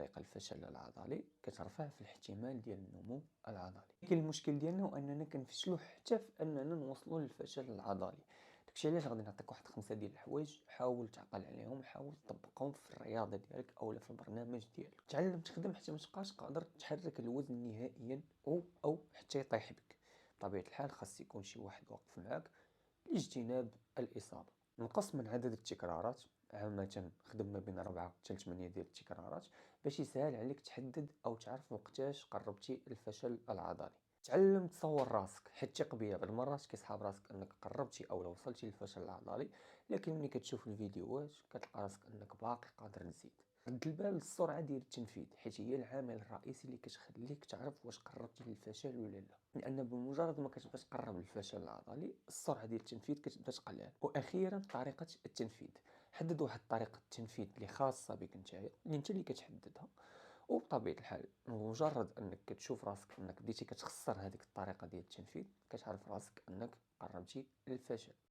الطريقة الفشل العضلي كترفع في الاحتمال ديال النمو العضلي. كاين المشكل ديالنا هو اننا كنفشلوا حتى في اننا نوصلوا للفشل العضلي. داكشي علاش غادي نعطيك واحد 5 ديال الحوايج حاول تعقل عليهم، حاول تطبقهم في الرياضه ديالك اولا في البرنامج ديالك. تعلم تخدم حتى ما تبقاش قادر تحرك الوزن نهائيا او حتى يطيح بك. بطبيعه الحال خاص يكون شي واحد واقف معاك لاجتناب الإصابة. نقص من عدد التكرارات، عامة خدم ما بين 4 حتى 8 ديال التكرارات باش يسهل عليك تحدد أو تعرف وقتاش قربتي الفشل العضلي. تعلم تصور راسك، حيت الثق بيا بالمرات كيصحاب راسك انك قربتي او وصلتي للفشل العضلي، لكن ملي كتشوف الفيديوهات كتلقى راسك انك باقي قادر تزيد. رد البال للسرعة ديال التنفيذ، حيت هي العامل الرئيسي اللي كتخليك تعرف واش قربتي للفشل ولا لا. لان بمجرد ما كتبدا تقرب للفشل العضلي السرعه ديال التنفيذ كتبدا تقلل. واخيرا طريقه التنفيذ، حدد واحد طريقه التنفيذ اللي خاصه بك نتايا، اللي انت اللي كتحددها. وبطبيعه الحال بمجرد انك كتشوف راسك انك بديتي كتخسر هذيك الطريقه ديال التنفيذ كتعرف راسك انك قربتي للفشل.